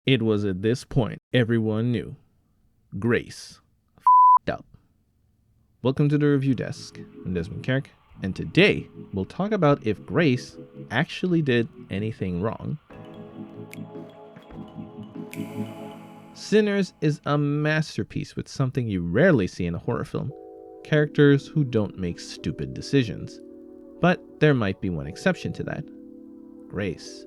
It was at this point everyone knew. Grace f***ed up. Welcome to the review desk. I'm Desmond Kerk, and today we'll talk about if Grace actually did anything wrong. Sinners is a masterpiece with something you rarely see in a horror film: characters who don't make stupid decisions. But there might be one exception to that: Grace.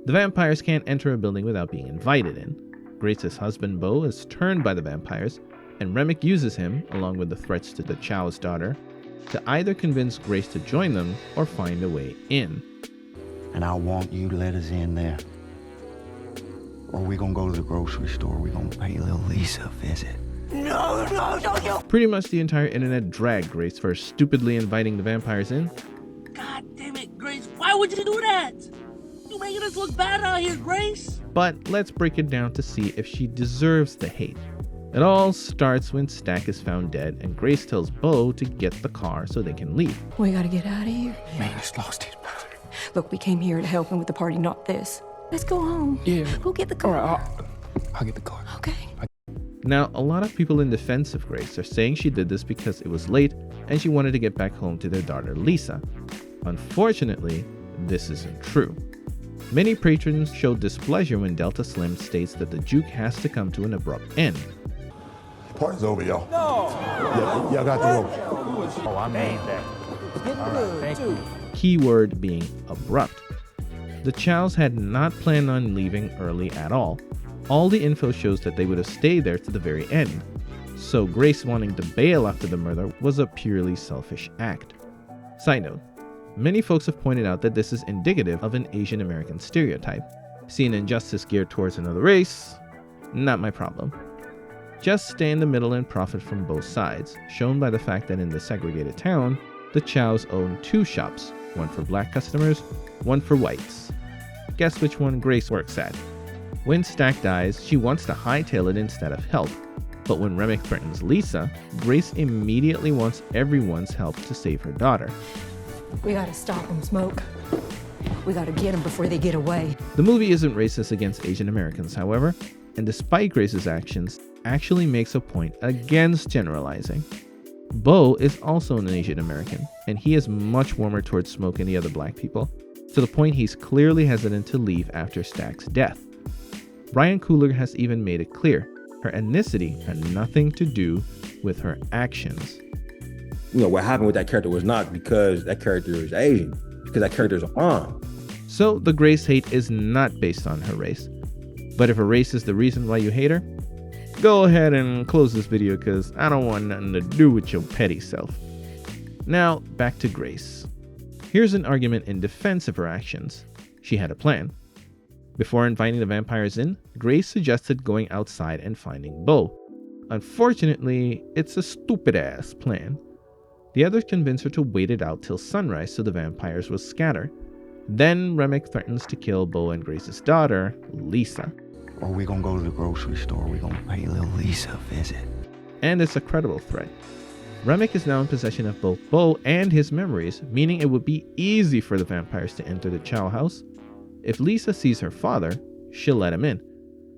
The vampires can't enter a building without being invited in. Grace's husband Beau is turned by the vampires, and Remick uses him, along with the threats to the Chow's daughter, to either convince Grace to join them or find a way in. And I want you to let us in there. Or we gonna go to the grocery store, we gonna pay little Lisa a visit. No. Pretty much the entire internet dragged Grace for stupidly inviting the vampires in. God damn it, Grace, why would you do that? You making us look bad out here, Grace. But let's break it down to see if she deserves the hate. It all starts when Stack is found dead and Grace tells Beau to get the car so they can leave. We gotta get out of here. Man, it's lost his brother. Look, we came here to help him with the party, not this. Let's go home. Yeah. Go get the car. All right, I'll get the car. Okay. Now, a lot of people in defense of Grace are saying she did this because it was late and she wanted to get back home to their daughter Lisa. Unfortunately, this isn't true. Many patrons showed displeasure when Delta Slim states that the juke has to come to an abrupt end. Party's over, y'all. No! Y'all got the rope. Oh, I made that. All right, thank you. Keyword being abrupt. The Chows had not planned on leaving early at all. All the info shows that they would have stayed there to the very end. So Grace wanting to bail after the murder was a purely selfish act. Side note, many folks have pointed out that this is indicative of an Asian American stereotype. Seeing injustice geared towards another race, not my problem. Just stay in the middle and profit from both sides, shown by the fact that in the segregated town, the Chows own two shops, one for black customers, one for whites. Guess which one Grace works at? When Stack dies, she wants to hightail it instead of help. But when Remick threatens Lisa, Grace immediately wants everyone's help to save her daughter. We gotta stop them, Smoke. We gotta get them before they get away. The movie isn't racist against Asian Americans, however, and despite Grace's actions, actually makes a point against generalizing. Beau is also an Asian American, and he is much warmer towards Smoke and the other black people, to the point he's clearly hesitant to leave after Stack's death. Ryan Coogler has even made it clear her ethnicity had nothing to do with her actions. You know, what happened with that character was not because that character is Asian, because that character is armed. So the Grace hate is not based on her race. But if her race is the reason why you hate her, go ahead and close this video because I don't want nothing to do with your petty self. Now, back to Grace. Here's an argument in defense of her actions. She had a plan. Before inviting the vampires in, Grace suggested going outside and finding Beau. Unfortunately, it's a stupid-ass plan. The others convince her to wait it out till sunrise so the vampires will scatter. Then Remick threatens to kill Beau and Grace's daughter, Lisa. Or we gonna go to the grocery store, we gonna pay little Lisa a visit. And it's a credible threat. Remick is now in possession of both Beau and his memories, meaning it would be easy for the vampires to enter the Chow house. If Lisa sees her father, she'll let him in.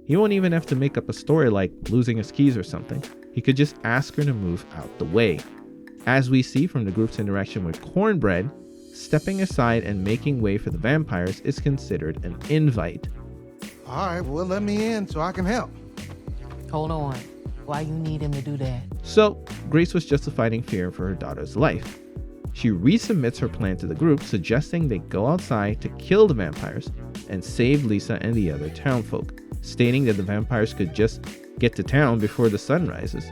He won't even have to make up a story like losing his keys or something. He could just ask her to move out the way. As we see from the group's interaction with Cornbread, stepping aside and making way for the vampires is considered an invite. All right, well, let me in so I can help. Hold on. Why you need him to do that? So, Grace was justified in fear for her daughter's life. She resubmits her plan to the group, suggesting they go outside to kill the vampires and save Lisa and the other townfolk, stating that the vampires could just get to town before the sun rises.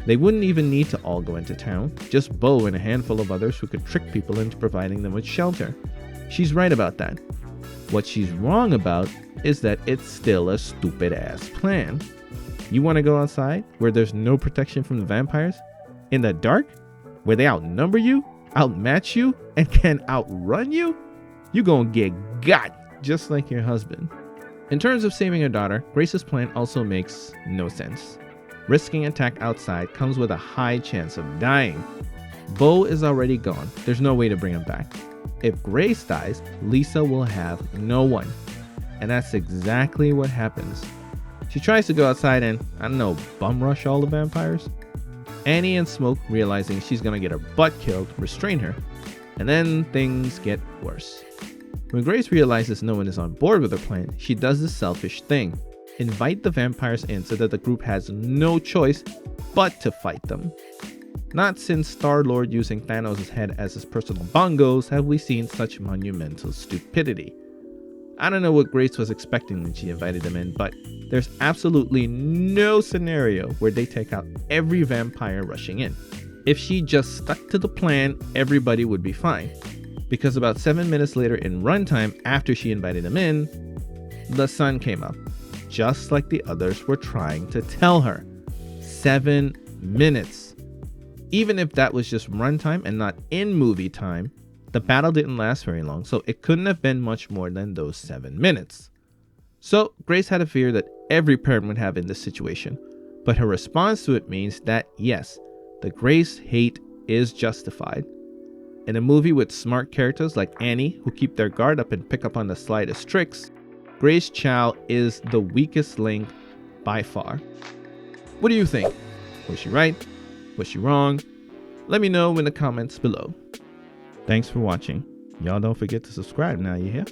They wouldn't even need to all go into town, just Beau and a handful of others who could trick people into providing them with shelter. She's right about that. What she's wrong about is that it's still a stupid-ass plan. You want to go outside where there's no protection from the vampires? In the dark? Where they outnumber you, outmatch you, and can outrun you? You gonna get got, just like your husband. In terms of saving her daughter, Grace's plan also makes no sense. Risking attack outside comes with a high chance of dying. Beau is already gone. There's no way to bring him back. If Grace dies, Lisa will have no one. And that's exactly what happens. She tries to go outside and, I don't know, bum rush all the vampires. Annie and Smoke, realizing she's gonna get her butt killed, restrain her. And then things get worse. When Grace realizes no one is on board with her plan, she does the selfish thing. Invite the vampires in so that the group has no choice but to fight them. Not since Star-Lord using Thanos' head as his personal bongos have we seen such monumental stupidity. I don't know what Grace was expecting when she invited them in, but there's absolutely no scenario where they take out every vampire rushing in. If she just stuck to the plan, everybody would be fine. Because about 7 minutes later in runtime, after she invited them in, the sun came up, just like the others were trying to tell her. 7 minutes. Even if that was just runtime and not in movie time, the battle didn't last very long, so it couldn't have been much more than those 7 minutes. So Grace had a fear that every parent would have in this situation, but her response to it means that yes, the Grace hate is justified. In a movie with smart characters like Annie, who keep their guard up and pick up on the slightest tricks, Grace Chow is the weakest link by far. What do you think? Was she right? Was she wrong? Let me know in the comments below. Thanks for watching. Y'all don't forget to subscribe now, you hear?